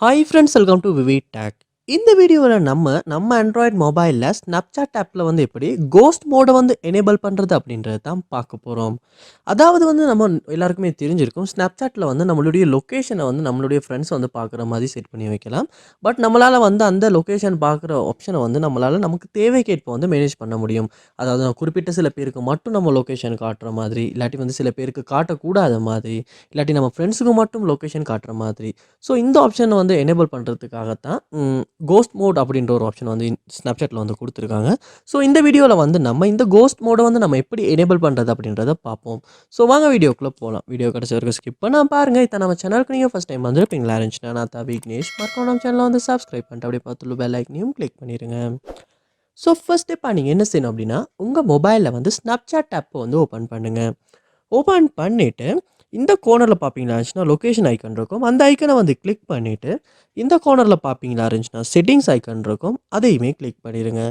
Hi friends, welcome to VividTech. இந்த வீடியோவில் நம்ம ஆண்ட்ராய்ட் மொபைலில் ஸ்னாப்சாட் ஆப்பில் வந்து எப்படி கோஸ்ட் மோடை வந்து எனேபிள் பண்ணுறது அப்படின்றது தான் பார்க்க போகிறோம். அதாவது வந்து நம்ம எல்லாருக்குமே தெரிஞ்சிருக்கும், ஸ்னாப்சாட்டில் வந்து நம்மளுடைய லொக்கேஷனை வந்து நம்மளுடைய ஃப்ரெண்ட்ஸ் வந்து பார்க்குற மாதிரி செட் பண்ணி வைக்கலாம். பட் நம்மளால் வந்து அந்த லொக்கேஷன் பார்க்குற ஆப்ஷனை வந்து நம்மளால் நமக்கு தேவைக்கேற்ப வந்து மேனேஜ் பண்ண முடியும். அதாவது நான் குறிப்பிட்ட சில பேருக்கு மட்டும் நம்ம லொக்கேஷன் காட்டுற மாதிரி, இல்லாட்டி வந்து சில பேருக்கு காட்டக்கூடாத மாதிரி, இல்லாட்டி நம்ம ஃப்ரெண்ட்ஸுக்கு மட்டும் லொக்கேஷன் காட்டுற மாதிரி. ஸோ இந்த ஆப்ஷனை வந்து எனேபிள் பண்ணுறதுக்காகத்தான் கோஸ்ட் மோட் அப்படின்ற ஒரு ஆப்ஷன் வந்து ஸ்னாப்சாட்டில் வந்து கொடுத்துருக்காங்க. ஸோ இந்த வீடியோவில் வந்து நம்ம இந்த கோஸ்ட் மோடை வந்து நம்ம எப்படி எனேபிள் பண்ணுறது அப்படின்றத பார்ப்போம். ஸோ வாங்க வீடியோக்குள்ளே போகலாம். வீடியோ கடைசி வரைக்கும் ஸ்கிப் பண்ணால் பாருங்கள். இதை நம்ம சேனலுக்கு நீங்கள் ஃபஸ்ட் டைம் வந்துருப்பீங்களா இருந்துச்சுன்னா, நான் தான் விக்னேஷ். மறக்காம நம்ம சேனலை வந்து சப்ஸ்கிரைப் பண்ணிட்டு அப்படியே பார்த்துள்ள பெல் ஐக்கனையும் கிளிக் பண்ணிடுங்க. ஸோ ஃபர்ஸ்ட் ஸ்டெப்பாக நீங்கள் என்ன செய்யணும் அப்படின்னா, உங்கள் மொபைலில் வந்து ஸ்னாப்சாட் ஆப்பை வந்து ஓப்பன் பண்ணுங்கள். ஓப்பன் பண்ணிவிட்டு இந்த கோனரில் பார்ப்பீங்களா இருந்துச்சுன்னா லொக்கேஷன் ஐக்கன் இருக்கும். அந்த ஐக்கனை வந்து கிளிக் பண்ணிவிட்டு இந்த கோனரில் பார்ப்பீங்களா இருந்துச்சுன்னா செட்டிங்ஸ் ஐக்கன் இருக்கும். அதையுமே கிளிக் பண்ணிடுங்க.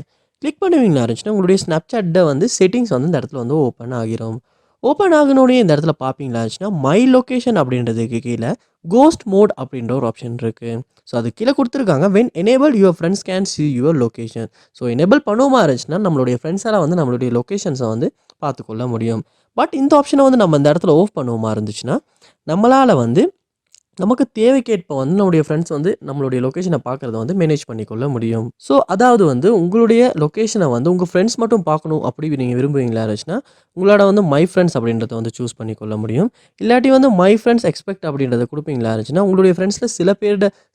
கிளிக் பண்ணுவீங்களா இருந்துச்சுன்னா உங்களுடைய ஸ்னாப்சாட்டை வந்து செட்டிங்ஸ் வந்து இந்த இடத்துல வந்து ஓப்பன் ஆகிரும். ஓப்பன் ஆகினோடனே இந்த இடத்துல பார்ப்பீங்களா இருந்துச்சுன்னா மை லொக்கேஷன் அப்படின்றதுக்கு கீழே கோஸ்ட் மோட் அப்படின்ற ஒரு ஆப்ஷன் இருக்குது. ஸோ அது கீழே கொடுத்துருக்காங்க, when enable your friends can see your location. So enable பண்ணுவோமா இருந்துச்சுன்னா நம்மளுடைய ஃப்ரெண்ட்ஸால் வந்து நம்மளுடைய லொக்கேஷன்ஸை வந்து பார்த்துக்கொள்ள முடியும். பட் இந்த ஆப்ஷனை வந்து நம்ம இந்த இடத்துல ஆஃப் பண்ணுவோமா இருந்துச்சுன்னா, நம்மளால் வந்து நமக்கு தேவைக்கேற்ப வந்து நம்முடைய ஃப்ரெண்ட்ஸ் வந்து நம்மளுடைய லொக்கேஷனை பார்க்குறத வந்து மேனேஜ் பண்ணிக்கொள்ள முடியும். ஸோ அதாவது வந்து உங்களுடைய லொக்கேஷனை வந்து உங்கள் ஃப்ரெண்ட்ஸ் மட்டும் பார்க்கணும் அப்படி நீங்கள் விரும்புவீங்களா இருந்துச்சுன்னா, உங்களோட வந்து மை ஃப்ரெண்ட்ஸ் அப்படின்றத வந்து சூஸ் பண்ணிக்கொள்ள முடியும். இல்லாட்டி வந்து மை ஃப்ரெண்ட்ஸ் எக்ஸ்பெக்ட் அப்படின்றத கொடுப்பீங்களா இருந்துச்சுன்னா, உங்களுடைய ஃப்ரெண்ட்ஸில்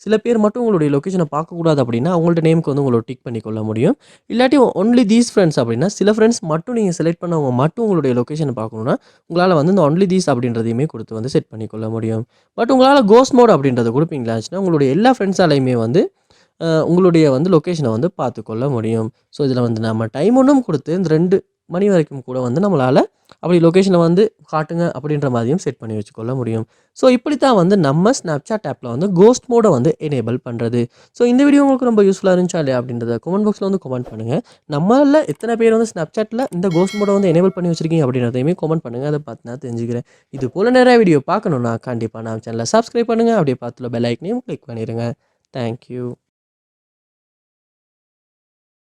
சில பேர் மட்டும் உங்களுடைய லொக்கேஷனை பார்க்கக்கூடாது அப்படின்னா அவங்கள்ட்ட நேமுக்கு வந்து உங்களோட டிக் பண்ணிக்கொள்ள முடியும். இல்லாட்டி ஒன்லி தீஸ் ஃப்ரெண்ட்ஸ் அப்படின்னா சில ஃப்ரெண்ட்ஸ் மட்டும் நீங்கள் செலக்ட் பண்ணவங்க மட்டும் உங்களுடைய லொக்கேஷனை பார்க்கணுன்னா உங்களால் வந்து இந்த ஒன்லி தீஸ் அப்படின்றதையுமே கொடுத்து வந்து செட் பண்ணிக்கொள்ள முடியும். பட் உங்களால் கோஸ்ட் மோட் அப்படின்றத கொடுப்பீங்களாச்சுன்னா உங்களுடைய எல்லா ஃப்ரெண்ட்ஸாலையுமே வந்து உங்களுடைய வந்து லொக்கேஷனை வந்து பார்த்துக்கொள்ள முடியும். ஸோ இதில் வந்து நம்ம டைம் ஒன்றும் கொடுத்து இந்த 2 மணி வரைக்கும் கூட வந்து நம்மளால் அப்படி லொக்கேஷனை வந்து காட்டுங்க அப்படின்ற மாதிரியும் செட் பண்ணி வச்சுக்கொள்ள முடியும். ஸோ இப்படி தான் வந்து நம்ம ஸ்னாப்சாட் ஆப்பில் வந்து கோஸ்ட் மோடை வந்து எனேபிள் பண்ணுறது. ஸோ இந்த வீடியோ உங்களுக்கு ரொம்ப யூஸ்ஃபுல்லாக இருந்துச்சா இல்லையா அப்படின்றத கமெண்ட் பாக்ஸில் வந்து கமெண்ட் பண்ணுங்கள். நம்மளில் எத்தனை பேர் வந்து ஸ்னாப்சாட்டில் இந்த கோஸ்ட் மோடை வந்து எனேபிள் பண்ணி வச்சிருக்கீங்க அப்படின்றதையுமே கமெண்ட் பண்ணுங்கள். அதை பார்த்து நான் தெரிஞ்சுக்கிறேன். இது போல் நிறைய வீடியோ பார்க்கணுன்னா கண்டிப்பாக நம்ம சேனலை சப்ஸ்கிரைப் பண்ணுங்கள். அப்படியே பார்த்துல பெல் ஐக்கனையும் கிளிக் பண்ணிடுங்க. தேங்க்யூ.